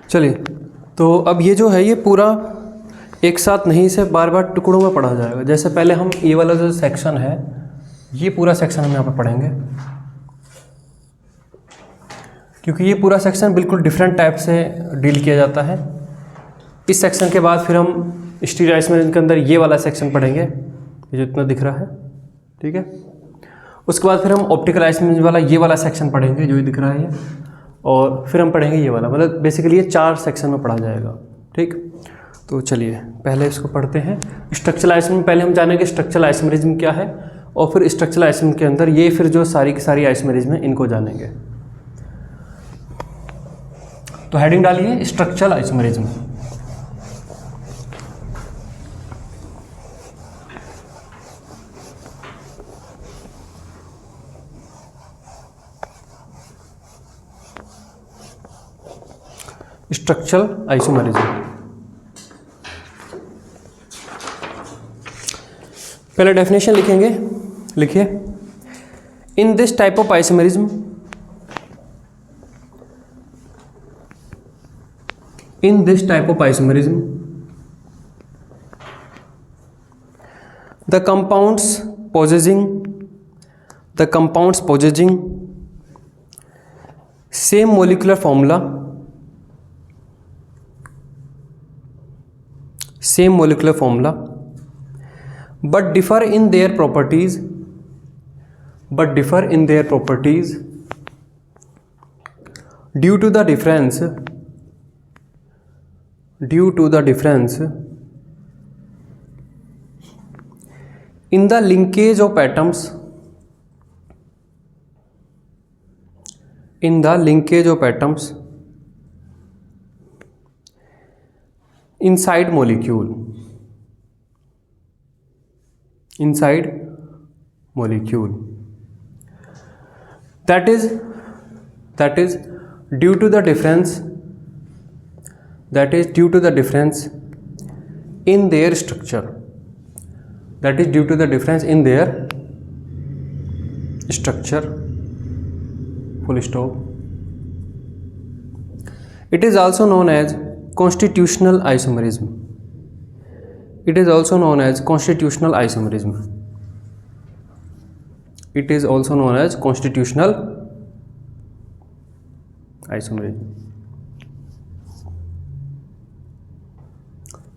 चलिए, तो अब ये जो है ये पूरा एक साथ नहीं, से बार बार टुकड़ों में पढ़ा जाएगा। जैसे पहले हम ये वाला जो सेक्शन है, ये पूरा सेक्शन हम यहाँ पर पढ़ेंगे, क्योंकि ये पूरा सेक्शन बिल्कुल डिफरेंट टाइप से डील किया जाता है। इस सेक्शन के बाद फिर हम स्टीरियो आइसोमेरिज्म के अंदर ये वाला सेक्शन पढ़ेंगे, ये जो इतना दिख रहा है, ठीक है। उसके बाद फिर हम ऑप्टिकल आइसोमेरिज्म वाला ये वाला सेक्शन पढ़ेंगे जो ये दिख रहा है ये, और फिर हम पढ़ेंगे ये वाला। मतलब बेसिकली ये 4 सेक्शन में पढ़ा जाएगा, ठीक। तो चलिए पहले इसको पढ़ते हैं। स्ट्रक्चरल आइसोमेरिज्म पहले हम जानेंगे स्ट्रक्चरल आइसोमेरिज्म क्या है, और फिर स्ट्रक्चरल आइसोमेरिज्म के अंदर ये फिर जो सारी की सारी आइसोमेरिज्म है इनको जानेंगे। तो हेडिंग डालिए स्ट्रक्चरल आइसोमेरिज्म। स्ट्रक्चरल आइसोमेरिज्म, पहले डेफिनेशन लिखेंगे। लिखिए, in this type of isomerism, in this type of isomerism the compounds possessing same molecular formula but differ in their properties due to the difference in the linkage of atoms inside molecule that is due to the difference in their structure, full stop. It is also known as constitutional isomerism.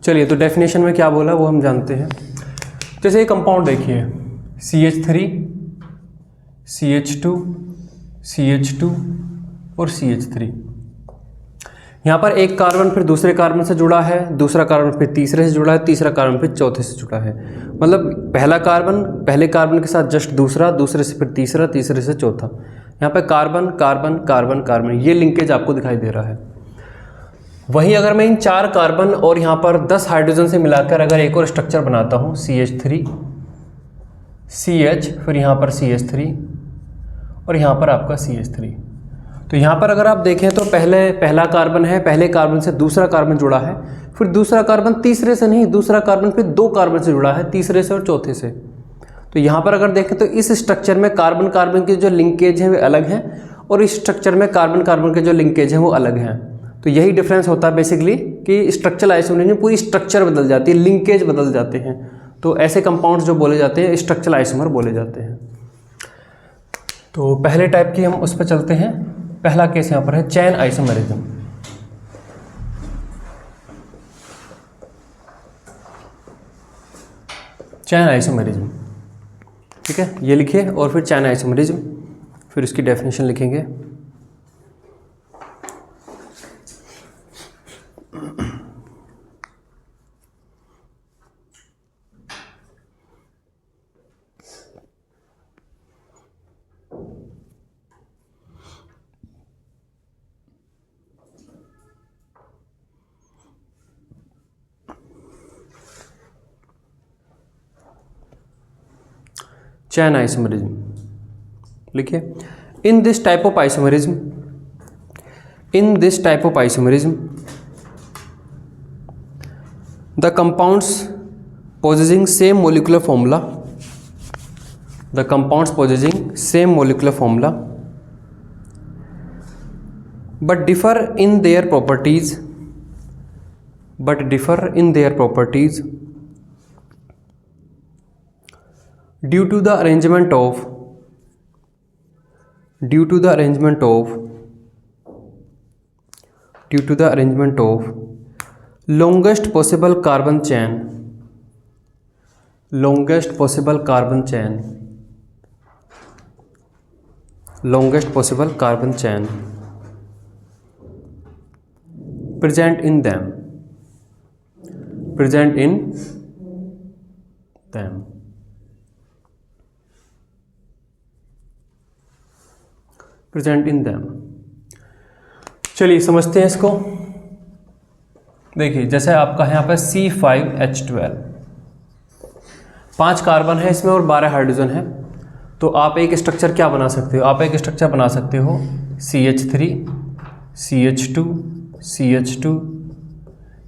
चलिए, तो definition में क्या बोला वो हम जानते हैं। जैसे ये कंपाउंड देखिए, CH3, CH2, CH2 और CH3। यहाँ पर एक कार्बन फिर दूसरे कार्बन से जुड़ा है, दूसरा कार्बन फिर तीसरे से जुड़ा है, तीसरा कार्बन फिर चौथे से जुड़ा है। मतलब पहला कार्बन पहले कार्बन के साथ जस्ट दूसरा, दूसरे से फिर तीसरा, तीसरे से चौथा। यहाँ पर कार्बन कार्बन कार्बन कार्बन, ये लिंकेज आपको दिखाई दे रहा है। वहीं अगर मैं इन 4 कार्बन और यहाँ पर 10 हाइड्रोजन से मिलाकर अगर एक और स्ट्रक्चर बनाता हूँ, CH3, CH, फिर यहाँ पर CH3 और यहाँ पर आपका CH3। तो यहाँ पर अगर आप देखें तो पहला कार्बन है, पहले कार्बन से दूसरा कार्बन जुड़ा है, फिर दूसरा कार्बन तीसरे से नहीं, दूसरा कार्बन फिर 2 कार्बन से जुड़ा है, तीसरे से और चौथे से। तो यहाँ पर अगर देखें तो इस स्ट्रक्चर में कार्बन कार्बन के जो लिंकेज हैं वे अलग हैं, और इस स्ट्रक्चर में कार्बन कार्बन के जो लिंकेज हैं वो अलग हैं। तो यही डिफरेंस होता है बेसिकली कि स्ट्रक्चरल आइसोमेरिज्म में पूरी स्ट्रक्चर बदल जाती है, लिंकेज बदल जाते हैं। तो ऐसे कंपाउंड्स जो बोले जाते हैं स्ट्रक्चरल आइसोमर बोले जाते हैं। तो पहले टाइप की हम उस पर चलते हैं। पहला केस यहाँ पर है चैन आइसोमेरिज्म। चैन आइसोमेरिज्म, ठीक है, ये लिखिए और फिर चैन आइसोमेरिज्म, फिर इसकी डेफिनेशन लिखेंगे। चैन आइसोमेरिज्म लिखिए, in this type of isomerism the compounds possessing same molecular formula but differ in their properties due to the arrangement of longest possible carbon chain present in them. चलिए समझते हैं इसको। देखिए जैसे आपका है यहाँ पर C5H12, 5 कार्बन है इसमें और 12 हाइड्रोजन है। तो आप एक स्ट्रक्चर क्या बना सकते हो? आप एक स्ट्रक्चर बना सकते हो CH3 CH2 CH2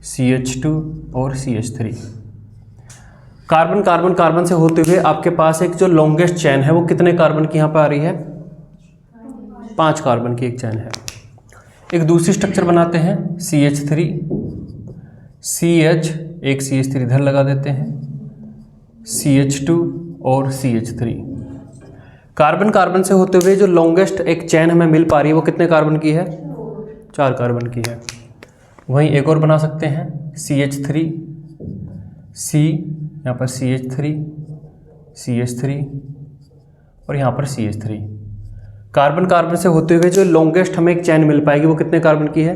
CH2 और CH3। कार्बन से होते हुए आपके पास एक जो लॉन्गेस्ट चेन है वो कितने कार्बन की यहाँ पर आ रही है? 5 कार्बन की एक चेन है। एक दूसरी स्ट्रक्चर बनाते हैं CH3 CH, एक CH3 इधर लगा देते हैं, CH2 और CH3। कार्बन से होते हुए जो लॉन्गेस्ट एक चेन हमें मिल पा रही है वो कितने कार्बन की है? 4 कार्बन की है। वहीं एक और बना सकते हैं CH3 C, यहाँ पर CH3 CH3 और यहाँ पर CH3। कार्बन से होते हुए जो लॉन्गेस्ट हमें एक चेन मिल पाएगी वो कितने कार्बन की है?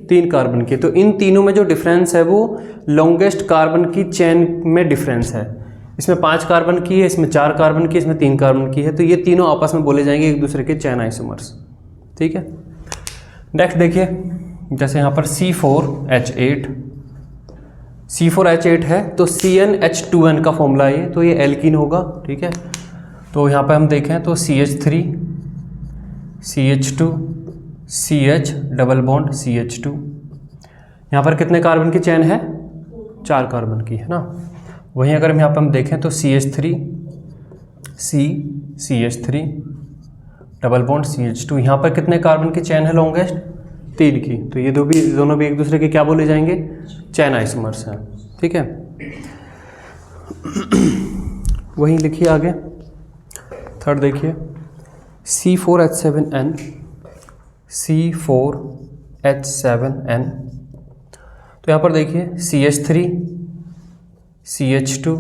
3 कार्बन की। तो इन तीनों में जो डिफरेंस है वो लॉन्गेस्ट कार्बन की चेन में डिफरेंस है। इसमें 5 कार्बन की है, इसमें 4 कार्बन की, इसमें 3 कार्बन की है। तो ये तीनों आपस में बोले जाएंगे एक दूसरे के चेन आइसोमर्स। ठीक है, नेक्स्ट देखिए जैसे यहाँ पर C4H8 है तो CnH2n का फॉर्मूला है ये, तो ये एल्कीन होगा। ठीक है, तो यहाँ पर हम देखें तो CH3 CH2 CH double bond CH2। यहाँ पर कितने कार्बन की चेन है? 4 कार्बन की है ना। वहीं अगर हम यहाँ पर हम देखें तो CH3 C CH3 double bond CH2, यहाँ पर कितने कार्बन की चेन है लॉन्गेस्ट? 3 की। तो ये दोनों भी एक दूसरे के क्या बोले जाएंगे? चेन आइसोमर्स हैं। ठीक है, वहीं लिखिए आगे थर्ड देखिए C4H7n तो यहाँ पर देखिए CH3 CH2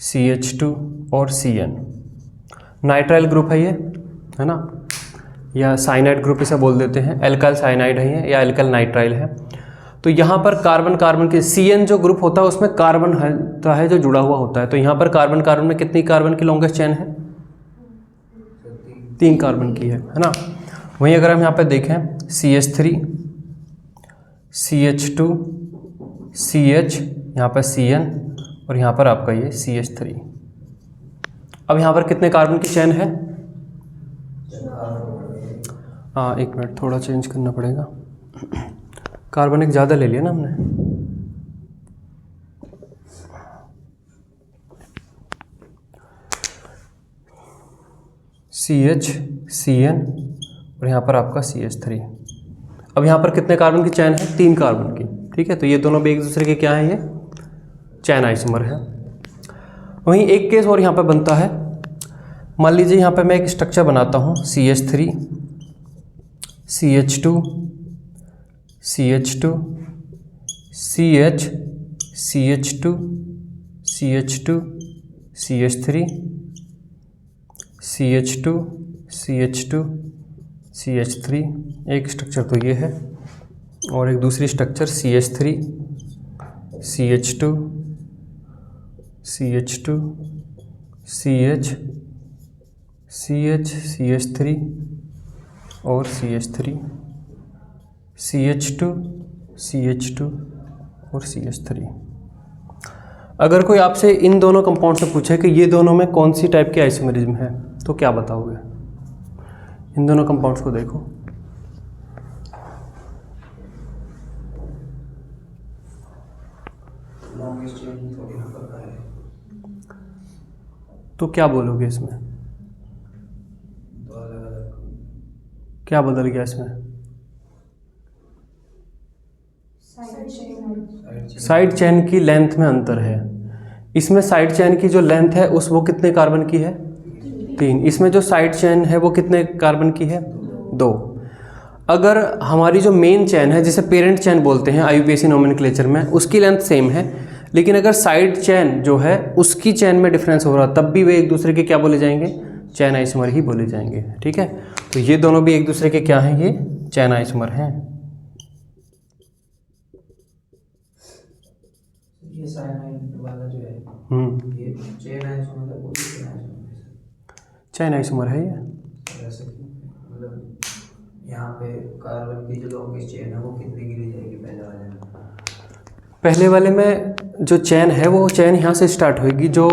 CH2 और Cn नाइट्राइल ग्रुप है ये, है ना, या साइनाइड ग्रुप इसे बोल देते हैं। एल्काइल साइनाइड है ये या एल्काइल नाइट्राइल है। तो यहाँ पर कार्बन के Cn जो ग्रुप होता है उसमें कार्बन होता है जो जुड़ा हुआ होता है। तो यहाँ पर कार्बन में कितनी कार्बन की लॉन्गेस्ट चेन है? 3 कार्बन की है ना। वहीं अगर हम यहाँ पर देखें CH3 CH2 CH, यहाँ पर Cn और यहाँ पर आपका ये CH3। अब यहाँ पर कितने कार्बन की चेन है? हाँ, एक मिनट, थोड़ा चेंज करना पड़ेगा। कार्बन एक ज़्यादा ले लिया ना हमने। CH Cn और यहाँ पर आपका CH3। अब यहाँ पर कितने कार्बन की चेन है? 3 कार्बन की। ठीक है, तो ये दोनों भी एक दूसरे के क्या हैं? ये चेन आइसोमर है। वहीं एक केस और यहाँ पर बनता है। मान लीजिए यहाँ पर मैं एक स्ट्रक्चर बनाता हूँ CH3 CH2 CH2 CH CH2 CH2 CH3 CH2 CH2 CH3। एक स्ट्रक्चर तो ये है और एक दूसरी structure CH3 CH2 CH2 CH CH CH3 और CH3 CH2 CH2 और CH3। अगर कोई आपसे इन दोनों कंपाउंड से पूछे कि ये दोनों में कौन सी टाइप की आइसोमेरिज्म है तो क्या बताओगे? इन दोनों कंपाउंड्स को देखो। तो क्या बोलोगे इसमें? क्या बदल गया इसमें? साइड चेन की लेंथ में अंतर है। इसमें साइड चेन की जो लेंथ है उस वो कितने कार्बन की है? 3। इसमें जो साइड चेन है वो कितने कार्बन की है? 2। अगर हमारी जो मेन चेन है जिसे पेरेंट चेन बोलते हैं IUPAC नोमेनक्लेचर में, उसकी लेंथ सेम है, लेकिन अगर साइड चेन जो है उसकी चेन में डिफरेंस हो रहा तब भी वे एक दूसरे के क्या बोले जाएंगे? चेन आइसोमर ही बोले जाएंगे। ठीक है, तो ये दोनों भी एक दूसरे के क्या हैं? ये चेन आइसोमर हैं। ये साइनाइड वाला जो है ये चेन आइसोमर है, वो भी चेन आइसोमर है। चेन आइसोमर है ये। जैसे मतलब यहाँ पे कार्बन की जो लॉन्गेस्ट चेन है वो कितनी गिरी जाएगी पहले वाले में? पहले वाले में जो चेन है वो चेन यहाँ से स्टार्ट होगी। जो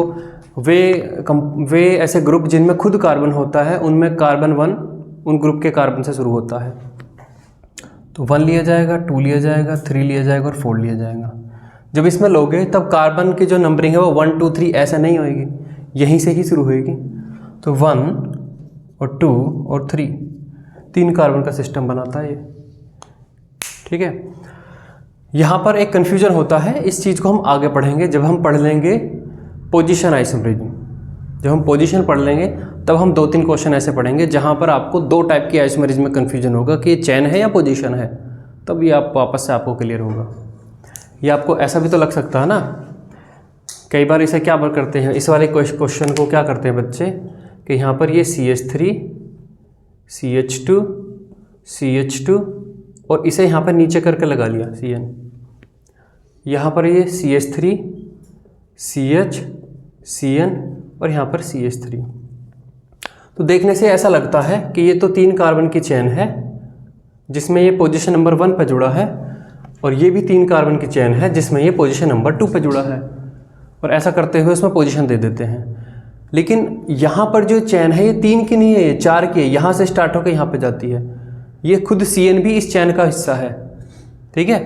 वे ऐसे ग्रुप जिनमें खुद कार्बन होता है उनमें कार्बन 1 उन ग्रुप के कार्बन से शुरू होता है। तो 1 लिया जाएगा, 2 लिया जाएगा, 3 लिया जाएगा और 4 लिया जाएगा। जब इसमें लोगे तब कार्बन की जो नंबरिंग है वो 1 2 3 ऐसा नहीं होएगी, यहीं से ही शुरू होएगी। तो 1 और 2 और 3 कार्बन का सिस्टम बनाता है ये। ठीक है, यहाँ पर एक कन्फ्यूजन होता है, इस चीज़ को हम आगे पढ़ेंगे जब हम पढ़ लेंगे पोजीशन आइसोमरिज्म। जब हम पोजीशन पढ़ लेंगे तब हम 2-3 क्वेश्चन ऐसे पढ़ेंगे जहाँ पर आपको 2 टाइप की आइसोमरिज्म में कन्फ्यूजन होगा कि ये चेन है या पोजीशन है, तब ये आप वापस से आपको क्लियर होगा। ये आपको ऐसा भी तो लग सकता है ना, कई बार इसे क्या करते हैं, इस वाले क्वेश्चन को क्या करते हैं बच्चे कि यहाँ पर ये CH3 CH2 CH2 और इसे यहाँ पर नीचे करके लगा लिया CN। यहाँ पर ये CH3 CH CN और यहाँ पर CH3। तो देखने से ऐसा लगता है कि ये तो 3 कार्बन की चेन है जिसमें ये पोजीशन नंबर 1 पर जुड़ा है, और ये भी 3 कार्बन की चेन है जिसमें ये पोजीशन नंबर 2 पर जुड़ा है, और ऐसा करते हुए उसमें पोजीशन दे देते हैं। लेकिन यहाँ पर जो चेन है ये 3 की नहीं है, ये 4 की है। यहाँ से स्टार्ट होकर यहाँ पे जाती है। ये खुद CN भी इस चेन का हिस्सा है। ठीक है,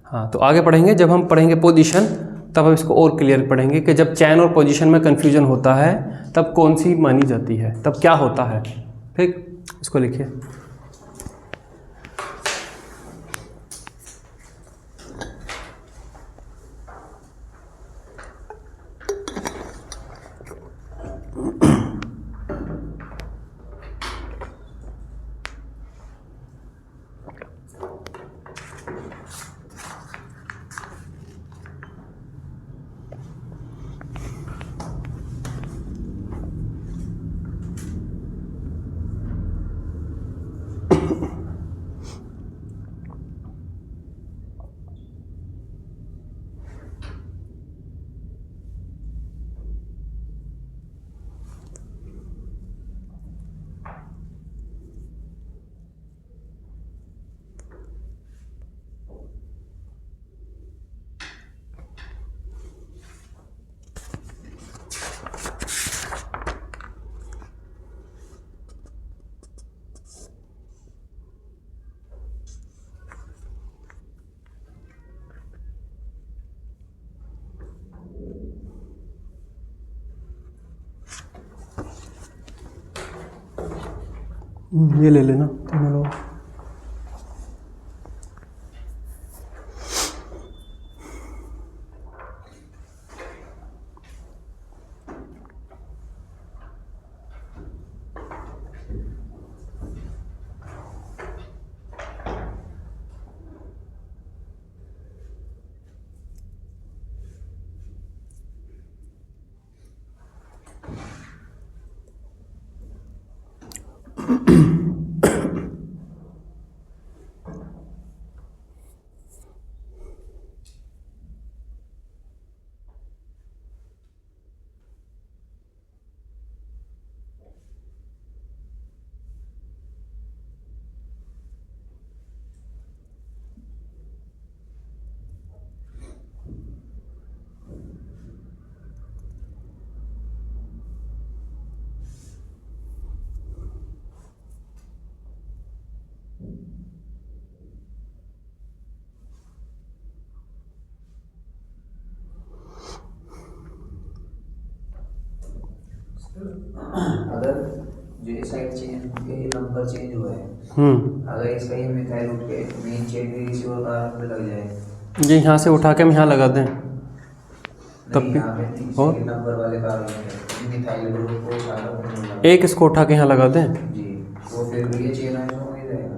हाँ, तो आगे पढ़ेंगे जब हम पढ़ेंगे पोजीशन तब हम इसको और क्लियर पढ़ेंगे कि जब चेन और पोजीशन में कन्फ्यूजन होता है तब कौन सी मानी जाती है, तब क्या होता है। ठीक, इसको लिखिए। ये ले लेना तीनों लोग। अगर जो साइड चेन के नंबर नंबर चेंज हुआ है, अगर इसका ये मिथाइल उठ के मेन चेन के किसी और कार्बन पे लग जाए, ये यहाँ से उठा के हम यहाँ लगा दें तब नहीं भी, यहाँ पे तीसरे और नंबर वाले कार्बन पे मिथाइल ग्रुप को उठाकर अपने में लगा एक इसको उठा के यहाँ लगा दें, जी, तो फिर भी ये चेन आइसोमर हो ही जाएगा।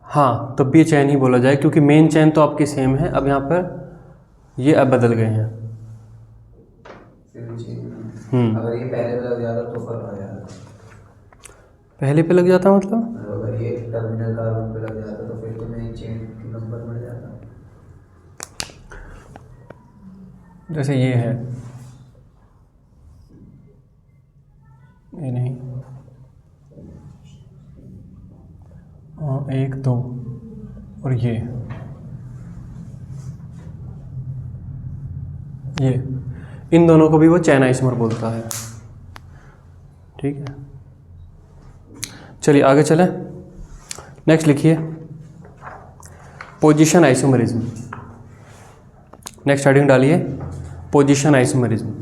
हाँ तब भी ये चैन ही बोला जाए, क्योंकि मेन चैन तो आपकी सेम है। अब यहाँ पर ये अब बदल गए हैं। फिर भी अगर ये पहले पे लग जाता तो फर्क आ जाता, पहले पे लग जाता मतलब, अगर ये टर्मिनल कार्बन पे लग जाता तो फिर तो मेन चेन की नंबर बढ़ जाता। जैसे ये है, ये नहीं, 1 2 और ये इन दोनों को भी वो चैन आइसोमर बोलता है। ठीक है, चलिए आगे चलें। नेक्स्ट लिखिए पोजीशन आइसोमरिज्म। नेक्स्ट हेडिंग डालिए पोजीशन आइसोमरिज्म।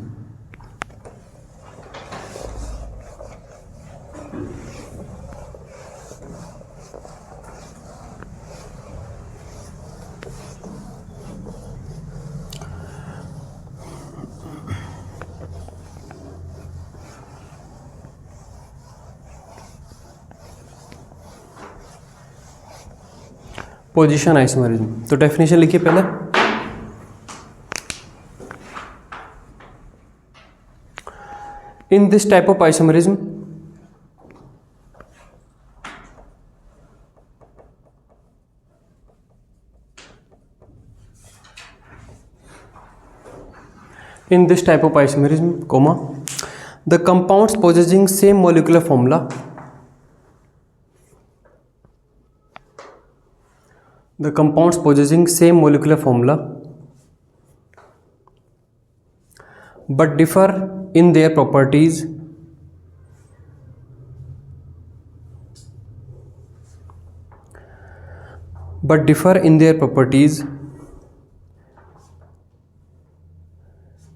पोजीशन आइसोमरिज्म, तो डेफिनेशन लिखिए पहले। In this type of isomerism, the compounds possessing same molecular formula but differ in their properties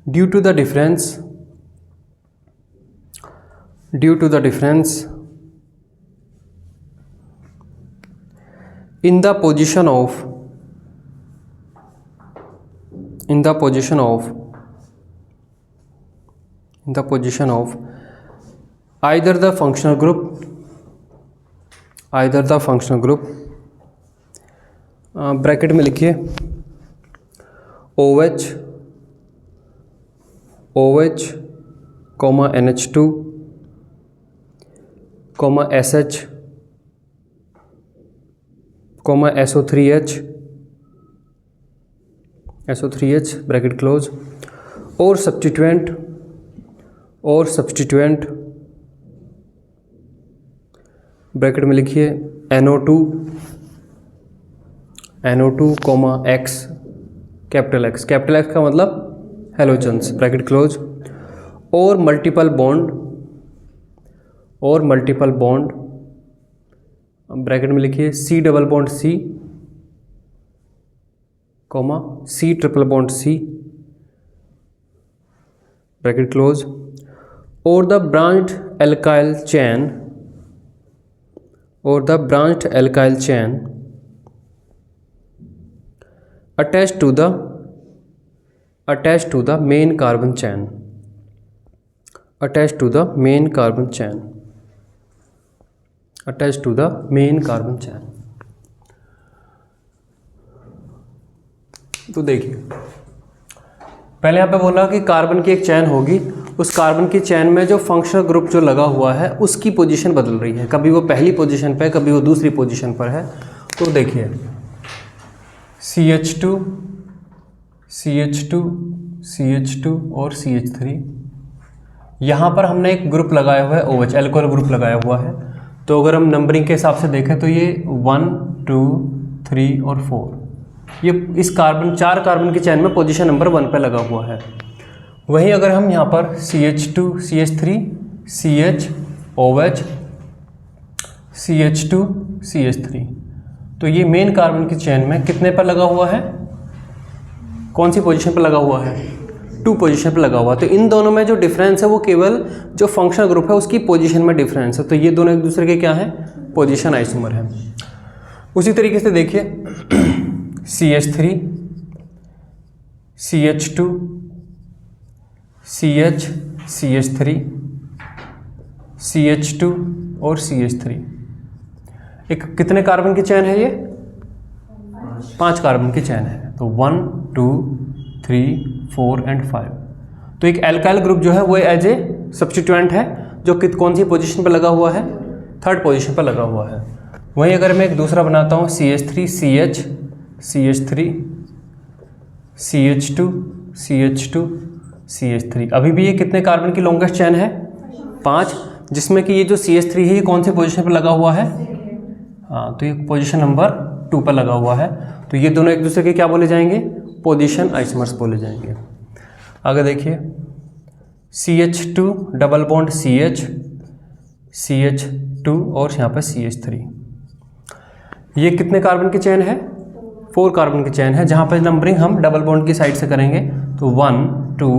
due to the difference in the position of either the functional group bracket में लिखिए OH NH2 SH SO3H bracket close, और substituent bracket में लिखिए NO2 X capital X का मतलब halogens bracket close, और multiple bond bracket में लिखिए C double bond C C triple bond C bracket close, और the branched alkyl chain attached to the main carbon chain तो देखिए पहले यहाँ पे बोला कि कार्बन की एक चैन होगी, उस कार्बन की चैन में जो फंक्शनल ग्रुप जो लगा हुआ है उसकी पोजीशन बदल रही है, कभी वो पहली पोजीशन पे, कभी वो दूसरी पोजीशन पर है। तो देखिए CH2 और CH3, यहाँ पर हमने एक ग्रुप लगाया हुआ है OH एल्कोहल ग्रुप लगाया हुआ है। तो अगर हम नंबरिंग के हिसाब से देखें तो ये 1 2 3 और 4, ये इस चार कार्बन की चैन में पोजीशन नंबर 1 पे लगा हुआ है। वहीं अगर हम यहाँ पर CH2 CH3 CH OH CH2 CH3, तो ये मेन कार्बन की चेन में कितने पर लगा हुआ है, कौन सी पोजीशन पर लगा हुआ है, 2 पोजीशन पे लगा हुआ है। तो इन दोनों में जो डिफरेंस है वो केवल जो फंक्शनल ग्रुप है उसकी पोजीशन में डिफरेंस है। तो ये दोनों एक दूसरे के क्या है, पोजीशन आइसोमर है। उसी तरीके से देखिए CH3, CH2, CH, CH3, CH2 और CH3। एक कितने कार्बन की चेन है ये, 5 कार्बन की चेन है। तो 1 2 3 4 एंड 5। तो एक एल्काइल ग्रुप जो है वो एज ए सब्स्टिट्यूएंट है जो कौन सी पोजीशन पर लगा हुआ है, 3rd पोजीशन पर लगा हुआ है। वहीं अगर मैं एक दूसरा बनाता हूँ CH3, CH, CH3, CH2, CH2, CH3, अभी भी ये कितने कार्बन की लॉन्गेस्ट चेन है, 5, जिसमें कि ये जो CH3 है ये कौन से पोजीशन पर लगा हुआ है, हाँ, तो ये पोजीशन नंबर 2 पर लगा हुआ है। तो ये दोनों एक दूसरे के क्या बोले जाएंगे, पोजीशन आइसोमर्स बोले जाएंगे। आगे देखिए CH2 double bond CH, CH2 और यहाँ पर CH3। ये कितने कार्बन की चेन है, 4 कार्बन की चेन है, जहाँ पर नंबरिंग हम डबल बॉन्ड की साइड से करेंगे। तो 1 2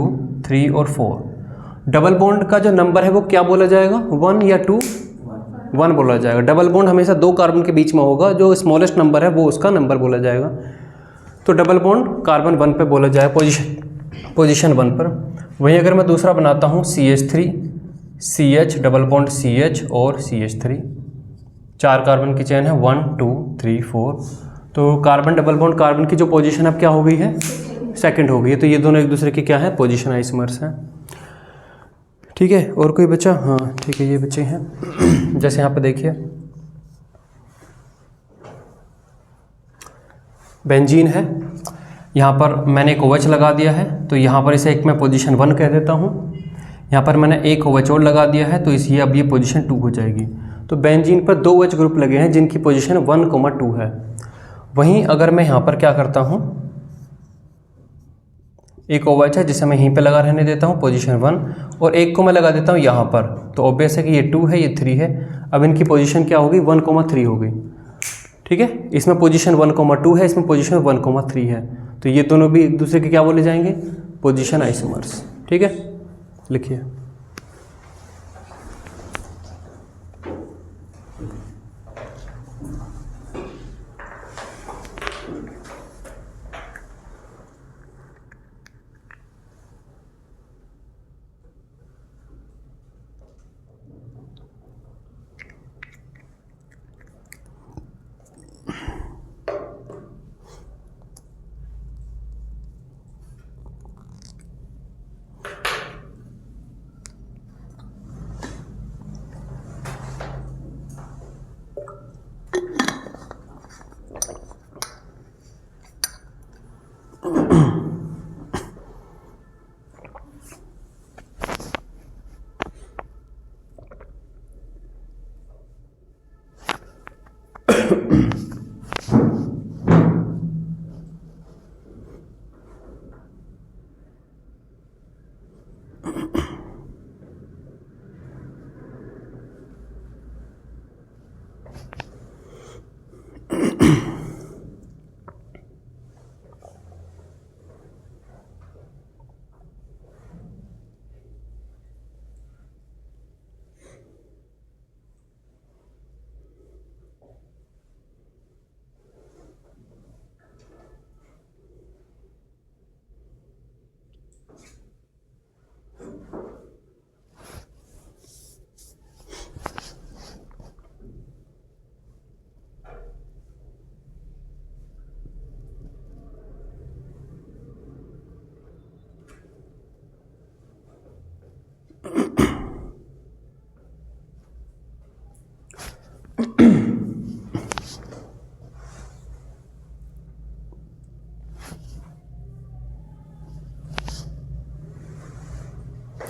3 और 4। डबल बॉन्ड का जो नंबर है वो क्या बोला जाएगा, 1 या 2, 1 बोला जाएगा। डबल बॉन्ड हमेशा 2 कार्बन के बीच में होगा, जो स्मॉलेस्ट नंबर है वो उसका नंबर बोला जाएगा। तो डबल बॉन्ड कार्बन 1 पे बोला जाए, पोजीशन 1 पर। वहीं अगर मैं दूसरा बनाता हूँ CH3, CH double bond CH और CH3, 4 कार्बन की चेन है, 1 2 3 4। तो कार्बन डबल बॉन्ड कार्बन की जो पोजीशन अब क्या हो गई है, 2nd हो गई है। तो ये दोनों एक दूसरे की क्या है, पोजीशन आइसोमर्स हैं। ठीक है, और कोई बचा, हाँ ठीक है, ये बच्चे हैं। जैसे यहाँ पे देखिए बेंजीन है, यहाँ पर मैंने एक OH लगा दिया है, तो यहाँ पर इसे एक मैं पोजीशन 1 कह देता हूँ। यहाँ पर मैंने एक OH और लगा दिया है, तो इसी अब ये पोजीशन 2 हो जाएगी। तो बेंजीन पर 2 OH ग्रुप लगे हैं जिनकी पोजीशन 1, 2 है। वहीं अगर मैं यहाँ पर क्या करता हूँ, एक OH है जिसे मैं यहीं पे लगा रहने देता हूँ, पोजीशन 1, और एक को मैं लगा देता हूँ यहाँ पर। तो ऑब्वियस है कि ये 2 है, ये 3 है। अब इनकी पोजीशन क्या होगी, 1, 3 हो गई। ठीक है, इसमें पोजीशन 1, 2 है, इसमें पोजीशन 1, 3 है। तो ये दोनों भी एक दूसरे के क्या बोले जाएंगे, पोजीशन आइसोमर्स। ठीक है, लिखिए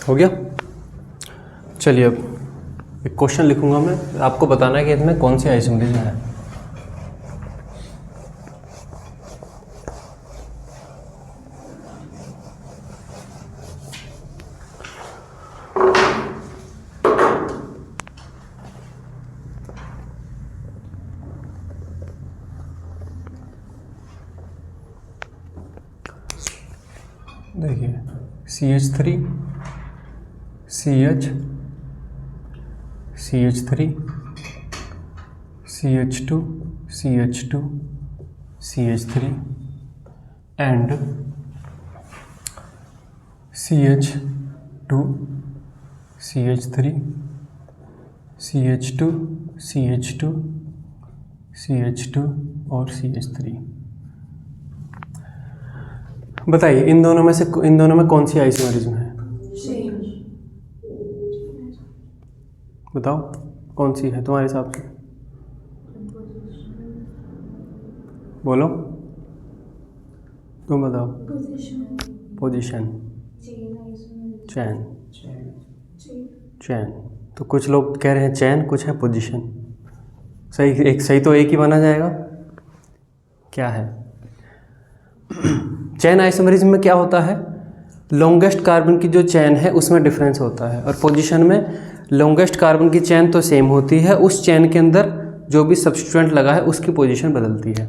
हो गया। चलिए अब एक क्वेश्चन लिखूंगा मैं, आपको बताना है कि इसमें कौन सी आइसोमरिज्म है। देखिए CH3 CH CH3 CH2 CH2 CH3 and CH2 CH3 CH2 CH2 CH2 और CH3। बताइए इन दोनों में कौन सी आइसोमेरिज्म है? बताओ कौन सी है तुम्हारे हिसाब से? बोलो, तुम बताओ। पोजीशन, चैन, चैन। तो कुछ लोग कह रहे हैं चैन, कुछ है पोजीशन। सही तो एक ही माना जाएगा। क्या है? चैन आइसोमेरिज्म में क्या होता है? लॉन्गेस्ट कार्बन की जो चैन है उसमें डिफरेंस होता है, और पोजीशन में लॉन्गेस्ट कार्बन की चैन तो सेम होती है, उस चैन के अंदर जो भी सब्स्टिट्यूएंट लगा है उसकी पोजीशन बदलती है।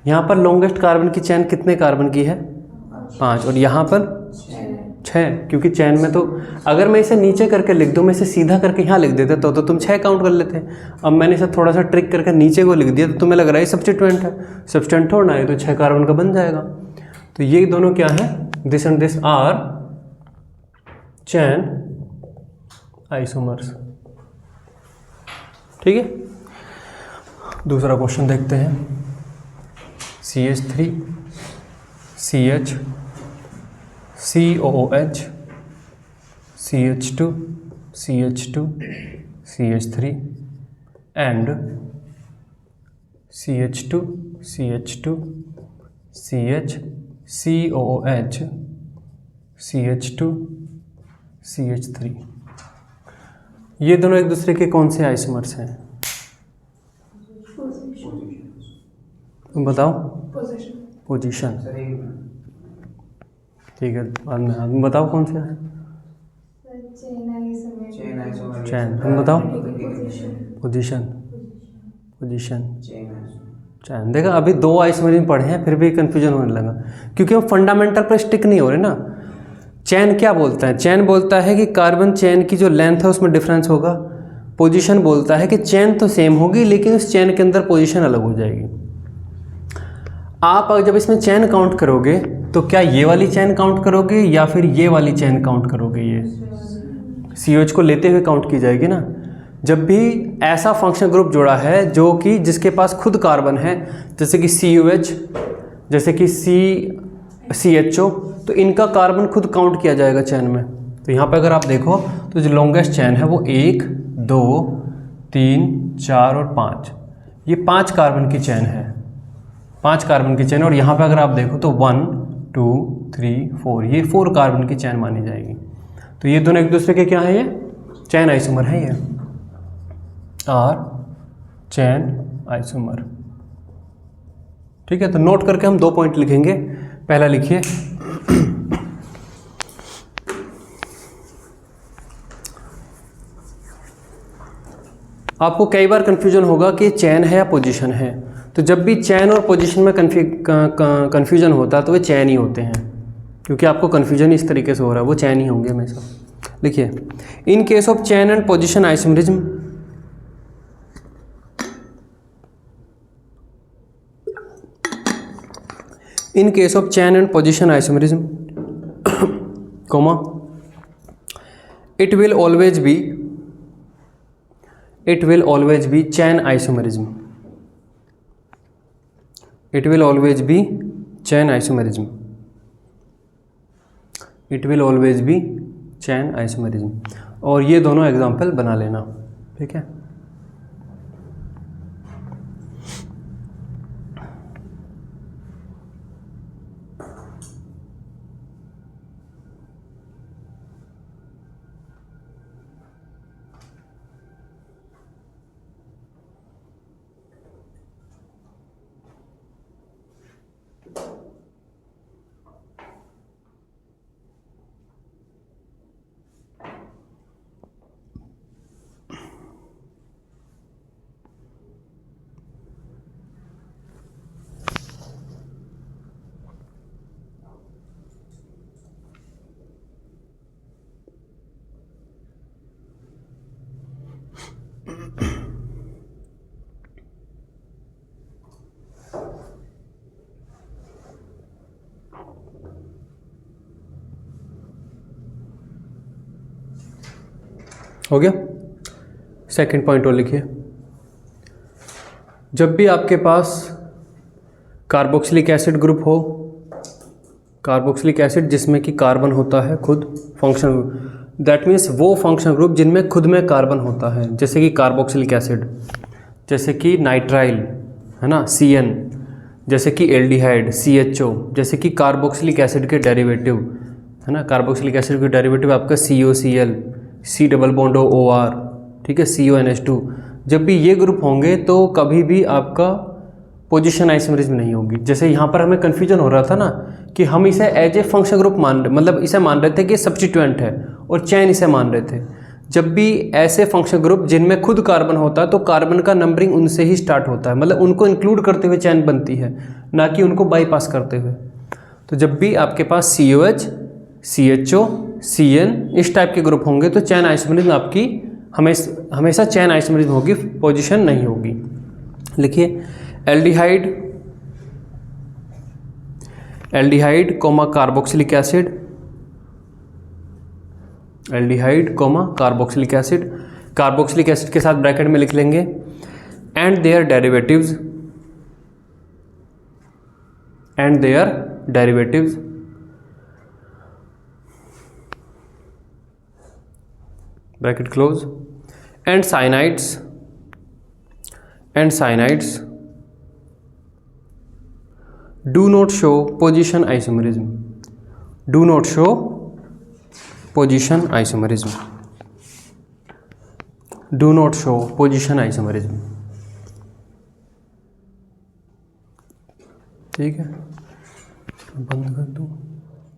यहाँ पर लॉन्गेस्ट कार्बन की चैन कितने कार्बन की है? 5, और यहाँ पर 6, क्योंकि चैन में तो अगर मैं इसे नीचे करके लिख दूँ, मैं इसे सीधा करके यहाँ लिख देते तो तुम 6 काउंट कर लेते। अब मैंने इसे थोड़ा सा ट्रिक करके नीचे को लिख दिया तो तुम्हें लग रहा है सब्स्टिट्यूएंट है। सब्स्टिट्यूएंट थोड़ा है, तो 6 कार्बन का बन जाएगा। तो ये दोनों क्या है? This and this are chain isomers. ठीक है, दूसरा क्वेश्चन देखते हैं। CH3 CH COOH CH2 CH2 CH3 and CH2 CH2 CH COOH CH2 CH3। ये दोनों एक दूसरे के कौन से आइसोमर्स हैं? तुम बताओ। पोजीशन। ठीक है, बाद में तुम बताओ कौन सा है? चैन। तुम बताओ। पोजीशन, पोजीशन, चैन। देखा, अभी 2 आइसोमेरिज्म पढ़े हैं फिर भी कंफ्यूजन होने लगा, क्योंकि हम फंडामेंटल पर स्टिक नहीं हो रहे ना। चैन क्या बोलता है? चैन बोलता है कि कार्बन चैन की जो लेंथ है उसमें डिफरेंस होगा। पोजीशन बोलता है कि चैन तो सेम होगी लेकिन उस चैन के अंदर पोजीशन अलग हो जाएगी। आप जब इसमें चैन काउंट करोगे तो क्या ये वाली चैन काउंट करोगे या फिर ये वाली चैन काउंट करोगे? ये COH को लेते हुए काउंट की जाएगी ना। जब भी ऐसा फंक्शनल ग्रुप जुड़ा है जो कि जिसके पास खुद कार्बन है, जैसे कि COH, जैसे कि CHO, तो इनका कार्बन खुद काउंट किया जाएगा चैन में। तो यहाँ पे अगर आप देखो तो जो लॉन्गेस्ट चैन है वो 1 2 3 4 और 5, ये 5 कार्बन की चैन है। 5 कार्बन की चैन, और यहाँ पे अगर आप देखो तो 1 2 3 4, ये 4 कार्बन की चैन मानी जाएगी। तो ये दोनों एक दूसरे के क्या है? ये चैन आइसोमर है। ये आर चैन आइसोमर। ठीक है, तो नोट करके हम 2 पॉइंट लिखेंगे। पहला लिखिए, आपको कई बार कंफ्यूजन होगा कि चैन है या पोजीशन है। तो जब भी चैन और पोजीशन में कंफ्यूजन होता है तो वे चैन ही होते हैं, क्योंकि आपको कंफ्यूजन इस तरीके से हो रहा है, वो चैन ही होंगे हमेशा। लिखिए, in case of chain and position isomerism, in case of chain and position isomerism comma it will always be chain isomerism. It will always be chain isomerism. It will always be chain isomerism. और ये दोनों example बना लेना। ठीक है, हो गया। Second point और लिखिए, जब भी आपके पास कार्बोक्सिलिक एसिड ग्रुप हो, कार्बोक्सिलिक एसिड जिसमें कि कार्बन होता है खुद फंक्शन ग्रुप, दैट मीन्स वो फंक्शन ग्रुप जिनमें खुद में कार्बन होता है, जैसे कि कार्बोक्सिलिक एसिड, जैसे कि नाइट्राइल है ना CN, जैसे कि एल्डिहाइड CHO, जैसे कि कार्बोक्सिलिक एसिड के डेरिवेटिव है ना, कार्बोक्सिलिक एसिड के डेरिवेटिव आपका COCl, C double bond OR, ठीक है, CONH2। जब भी ये ग्रुप होंगे तो कभी भी आपका पोजीशन आइसोमेरिज्म नहीं होगी। जैसे यहाँ पर हमें कन्फ्यूजन हो रहा था ना कि हम इसे एज ए फंक्शन ग्रुप मतलब इसे मान रहे थे कि सब्स्टिट्यूएंट है, और चैन इसे मान रहे थे। जब भी ऐसे फंक्शन ग्रुप जिनमें खुद कार्बन होता है तो कार्बन का नंबरिंग उनसे ही स्टार्ट होता है, मतलब उनको इंक्लूड करते हुए चैन बनती है, ना कि उनको बाईपास करते हुए। तो जब भी आपके पास COH, CHO, CN इस टाइप के ग्रुप होंगे तो चैन आइसोमेरिज्म आपकी हमेशा चैन आइसोमेरिज्म होगी, पोजीशन नहीं होगी। लिखिए aldehyde comma carboxylic acid, aldehyde comma carboxylic acid, carboxylic acid के साथ ब्रैकेट में लिख लेंगे and their derivatives, bracket close, and cyanides do not show position isomerism, do not show position isomerism, do not show position isomerism। ठीक है, बंद कर दूँ।